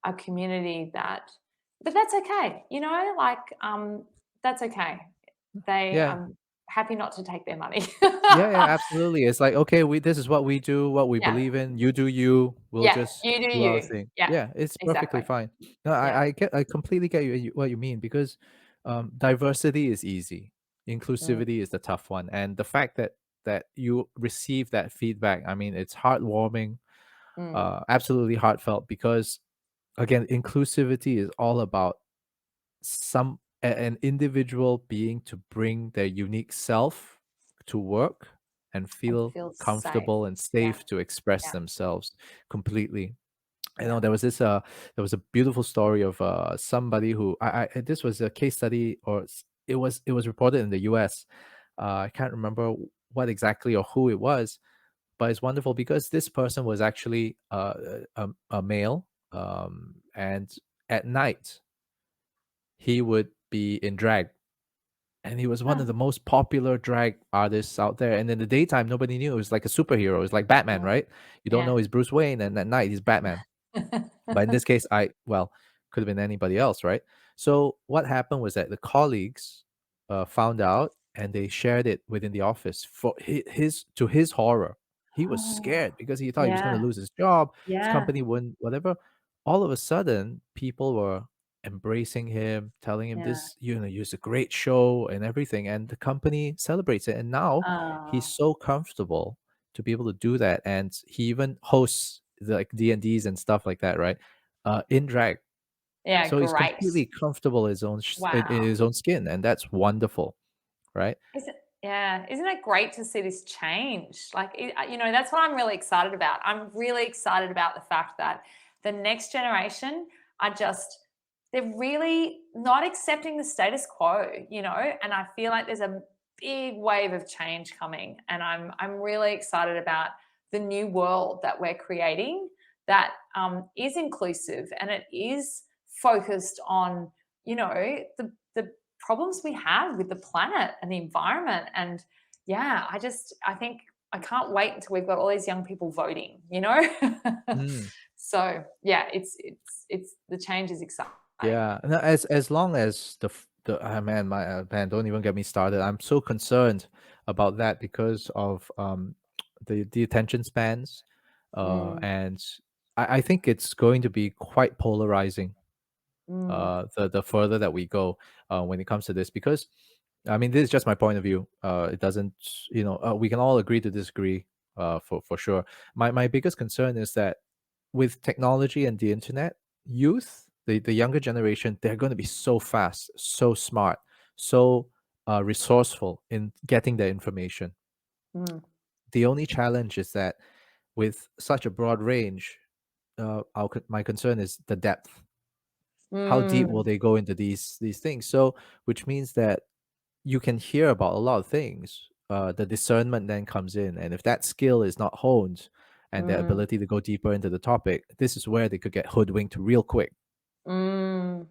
a community but that's okay, like that's okay. Yeah. I'm happy not to take their money. Yeah, yeah, absolutely. It's like, okay, we this is what we do, what we Yeah, believe in. You do you. We'll yeah, just you do do our you. thing. Yeah, Yeah, it's perfectly exactly. fine. No, Yeah. I completely get what you mean, because diversity is easy, Mm, inclusivity is the tough one, and the fact that you receive that feedback, I mean, it's heartwarming, mm, absolutely heartfelt, because again, inclusivity is all about an individual being to bring their unique self to work and and feel feel safe. comfortable and Yeah, safe to express yeah, themselves completely. yeah. There was a beautiful story of somebody who, this was a case study, or it was reported in the US. I can't remember what exactly or who it was, but it's wonderful because this person was actually a male, and at night he would be in drag, and he was one of Oh, the most popular drag artists out there. And in the daytime, nobody knew. It was like a superhero. It's like Batman, mm, right? You don't yeah. know he's Bruce Wayne, and at night he's Batman. But in this case, well, could have been anybody else, right? So what happened was that the colleagues found out and they shared it within the office. For his to his horror, he was Oh, scared because he thought he was going to yeah, lose his job. His yeah, company wouldn't, whatever. All of a sudden, people were embracing him, telling him yeah. this, you're a great show and everything, and the company celebrates it. And now he's Oh, so comfortable to be able to do that, and he even hosts like D&Ds and stuff like that, right? In drag, yeah, so he's great. completely comfortable in Wow. his own skin, and that's wonderful, right? Isn't Yeah, isn't it great to see this change? Like, that's what I'm really excited about. I'm really excited about the fact that the next generation are just they're really not accepting the status quo, and I feel like there's a big wave of change coming, and I'm really excited about the new world that we're creating that is inclusive and it is focused on the problems we have with the planet and the environment. And yeah, I think I can't wait until we've got all these young people voting. Mm. So yeah, it's the change is exciting. Yeah, no, as long as the man, my man, don't even get me started. I'm so concerned about that because of the attention spans, Mm, and I think it's going to be quite polarizing mm, the further that we go when it comes to this, because I mean, this is just my point of view. It doesn't, we can all agree to disagree, for sure. My biggest concern is that with technology and the internet, youth, the younger generation, they're going to be so fast, so smart, so resourceful in getting their information. mm, The only challenge is that with such a broad range, my concern is the depth. How deep will mm, they go into these things? So, which means that you can hear about a lot of things. The discernment then comes in, and if that skill is not honed, and their mm, ability to go deeper into the topic, this is where they could get hoodwinked real quick. mm.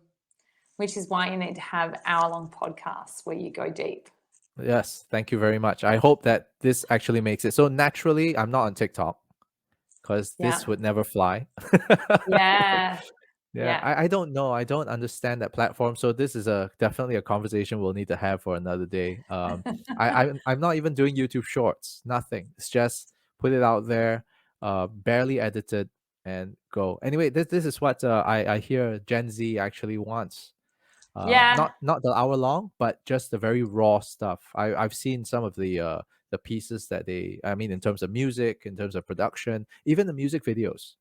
Which is why you need to have hour-long podcasts where you go deep. Yes, thank you very much. I hope that this actually makes it. So naturally, I'm not on TikTok because this Yeah, would never fly. yeah, Yeah, yeah. I don't know. I don't understand that platform. So this is a definitely a conversation we'll need to have for another day. I'm not even doing YouTube Shorts. Nothing. It's just put it out there, barely edited, and go. Anyway, this is what I hear Gen Z actually wants. Yeah, Not the hour long, but just the very raw stuff. I've seen some of the pieces that I mean, in terms of music, in terms of production, even the music videos.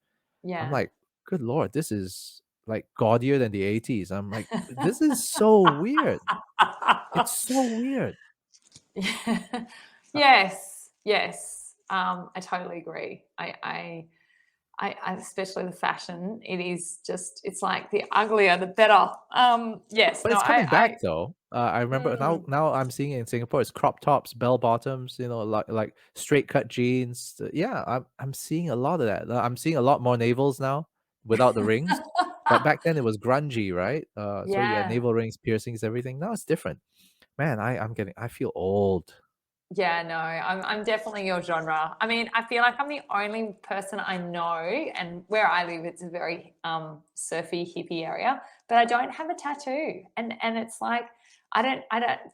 I'm yeah. like, good lord, this is like gaudier than the 80s. I'm like, this is so weird. It's so weird. Yeah. Uh, Yes, yes. I totally agree. Especially the fashion. It is just. It's like the uglier, the better. Yes. But No. it's coming back though. I remember now. Mm, Now I'm seeing it in Singapore. It's crop tops, bell bottoms. Like straight cut jeans. Yeah, I'm seeing a lot of that. I'm seeing a lot more navels now without the rings. But back then it was grungy, right? So yeah, yeah. navel rings, piercings, everything. Now it's different. Man, I feel old. Yeah, no, I'm definitely your genre. I mean, I feel like I'm the only person I know, and where I live, it's a very surfy hippie area, but I don't have a tattoo, and it's like I don't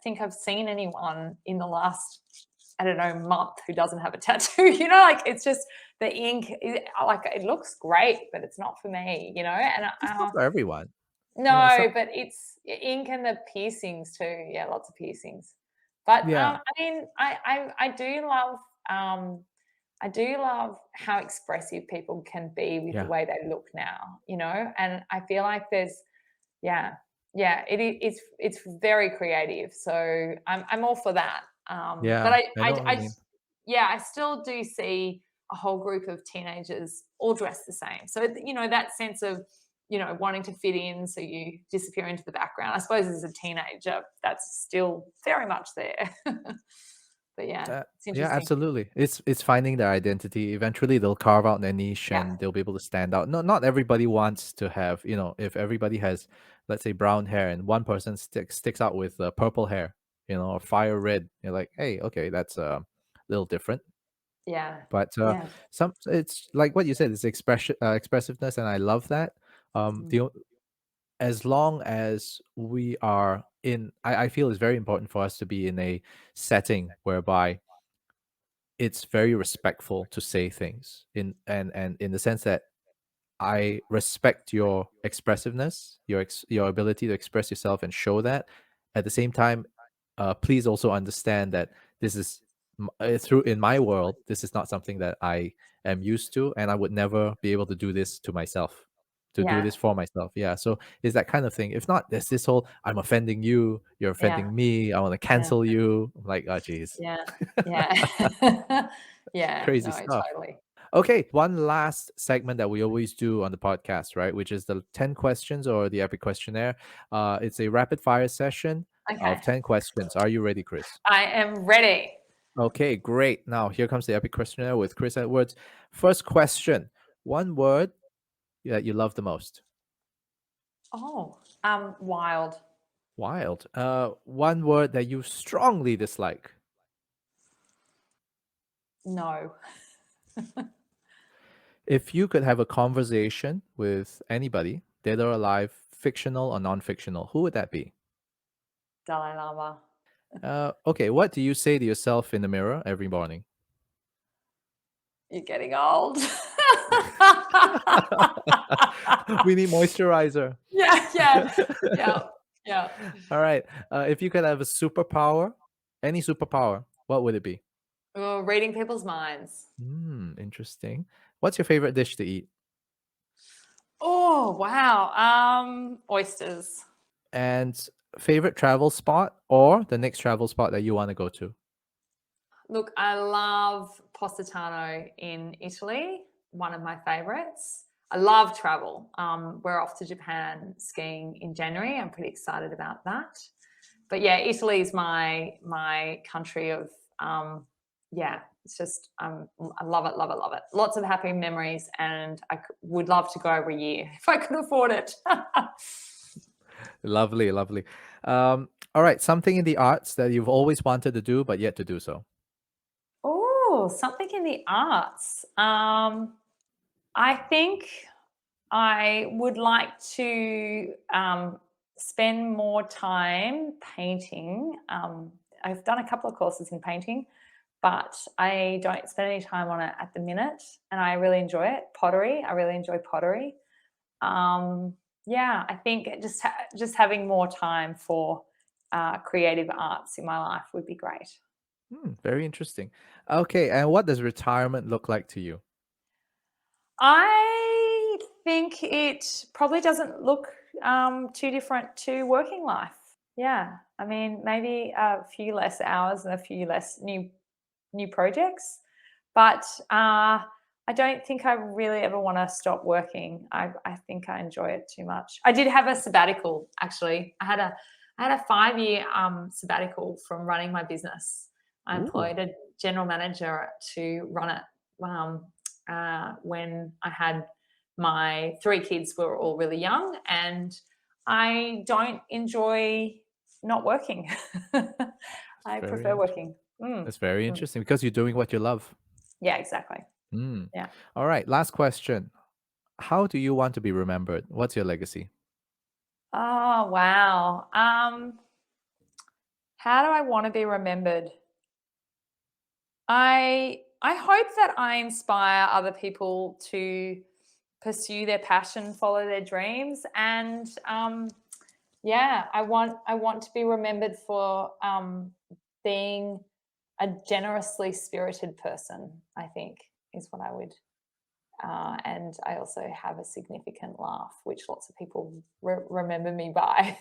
think I've seen anyone in the last I don't know month who doesn't have a tattoo. Like it's just the ink. Like it looks great, but it's not for me. And It's not for everyone. no, Some but it's ink and the piercings too. Yeah, lots of piercings. But yeah, I mean, um, I do love how expressive people can be with the yeah, way they look now. And I feel like yeah, yeah, it's very creative. So I'm all for that. But yeah. I know what you mean. yeah, I still do see a whole group of teenagers all dressed the same. So that sense of wanting to fit in, so you disappear into the background. I suppose as a teenager, that's still very much there. But yeah, it's Yeah, interesting. absolutely. It's finding their identity. Eventually, they'll carve out their niche Yeah, and they'll be able to stand out. No, not everybody wants to have. If everybody has, let's say, brown hair, and one person sticks out with purple hair, or fire red. You're like, hey, okay, that's a little different. yeah, But yeah. it's like what you said. It's expressiveness, and I love that. Mm, The as long as we are in, I feel it's very important for us to be in a setting whereby it's very respectful to say things and in the sense that I respect your expressiveness, your ability to express yourself and show that. At the same time, please also understand that this is through in my world. This is not something that I am used to, and I would never be able to do this to myself, to do Yeah. this for myself. Yeah. So it's that kind of thing. If not, there's this whole I'm offending you, you're Yeah. offending me, I want to Yeah. cancel you. I'm like, oh, geez, Yeah. Yeah. Yeah. crazy No, stuff. totally. Okay, one last segment that we always do on the podcast, right? Which is the 10 questions or the Epic questionnaire. It's a rapid fire session of Okay. 10 questions. Are you ready, Chris? I am ready. Okay, great. Now, here comes the Epic questionnaire with Chris Edwards. First question. One word that you love the most. Oh, wild. Wild. One word that you strongly dislike. No. If you could have a conversation with anybody, dead or alive, fictional or non-fictional, who would that be? Dalai Lama. Okay, what do you say to yourself in the mirror every morning? You're getting old. We need moisturizer. Yeah, yeah, yeah, yeah. All right. If you could have a superpower, any superpower, what would it be? Oh, reading people's minds. Interesting. What's your favorite dish to eat? Oh, wow. Oysters. And favorite travel spot or the next travel spot that you want to go to? Look, I love Positano in Italy, one of my favorites. I love travel. We're off to Japan skiing in January. I'm pretty excited about that. But yeah, Italy is my country of yeah. It's just I love it, love it, love it. Lots of happy memories, and would love to go every year if I could afford it. Lovely, lovely. All right. Something in the arts that you've always wanted to do but yet to do so. Oh, something in the arts. I think I would like to spend more time painting. I've done a couple of courses in painting, but I don't spend any time on it at the minute, and I really enjoy it. Pottery, I really enjoy pottery. Yeah, I think just having more time for creative arts in my life would be great. Very interesting. Okay. And what does retirement look like to you? I think it probably doesn't look too different to working life. Yeah, I mean, maybe a few less hours and a few less new projects, but I don't think I really ever want to stop working. I think I enjoy it too much. I did have a sabbatical actually. I had a 5 year sabbatical from running my business. I Ooh, employed a general manager to run it when I had my three kids were all really young, and I don't enjoy not working. it's I very prefer interesting. working. Mm, That's very mm. interesting because you're doing what you love. Yeah, exactly. Mm. Yeah. All right. Last question. How do you want to be remembered? What's your legacy? Oh, wow. How do I want to be remembered? I hope that I inspire other people to pursue their passion, follow their dreams, and yeah, I want to be remembered for being a generously spirited person. I think is what I would. And I also have a significant laugh, which lots of people remember me by.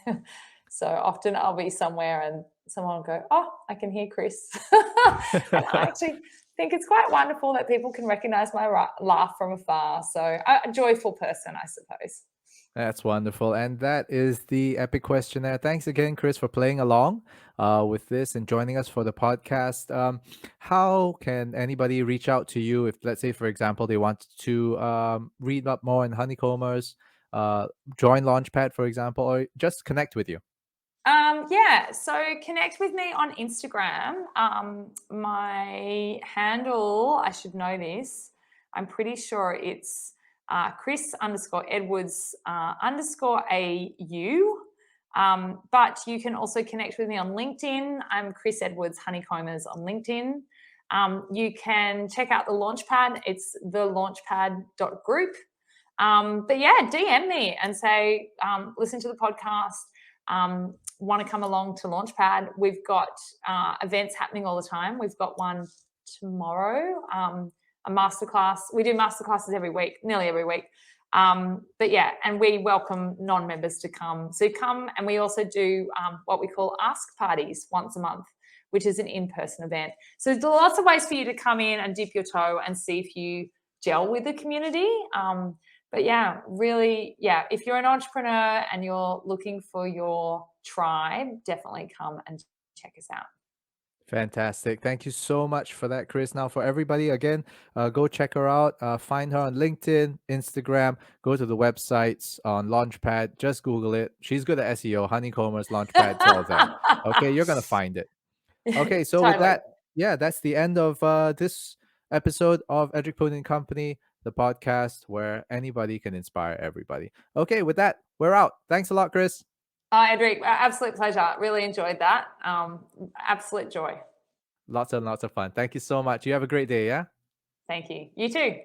So often I'll be somewhere and someone will go, "Oh, I can hear Chris," and I actually think it's quite wonderful that people can recognise my laugh from afar. So a joyful person, I suppose. That's wonderful. And that is the Epic Questionnaire. Thanks again, Chris, for playing along with this and joining us for the podcast. How can anybody reach out to you if, let's say, for example, they want to read up more in Honeycombers, uh, join Launchpad, for example, or just connect with you? Yeah, so connect with me on Instagram. My handle, I should know this. I'm pretty sure it's Chris_Edwards_AU. But you can also connect with me on LinkedIn. I'm Chris Edwards Honeycombers on LinkedIn. You can check out the Launchpad. It's thelaunchpad.group. But yeah, DM me and say, listen to the podcast, want to come along to Launchpad. We've got events happening all the time. We've got one tomorrow, a masterclass. We do masterclasses every week, nearly every week. But yeah, and we welcome non-members to come. So come, and we also do what we call ask parties once a month, which is an in-person event. So there's lots of ways for you to come in and dip your toe and see if you gel with the community. But yeah, really, yeah, if you're an entrepreneur and you're looking for your tribe, definitely come and check us out. Fantastic. Thank you so much for that, Chris. Now, for everybody, again, go check her out. Find her on LinkedIn, Instagram. Go to the websites on Launchpad. Just Google it. She's good at SEO. Honeycombers, Launchpad, it's all there. Okay, you're going to find it. Okay, so with Totally. that, yeah, that's the end of this episode of Edric and Company, the podcast where anybody can inspire everybody. Okay, with that, we're out. Thanks a lot, Chris. Edric, absolute pleasure. Really enjoyed that. Absolute joy. Lots and lots of fun. Thank you so much. You have a great day, yeah? Thank you. You too.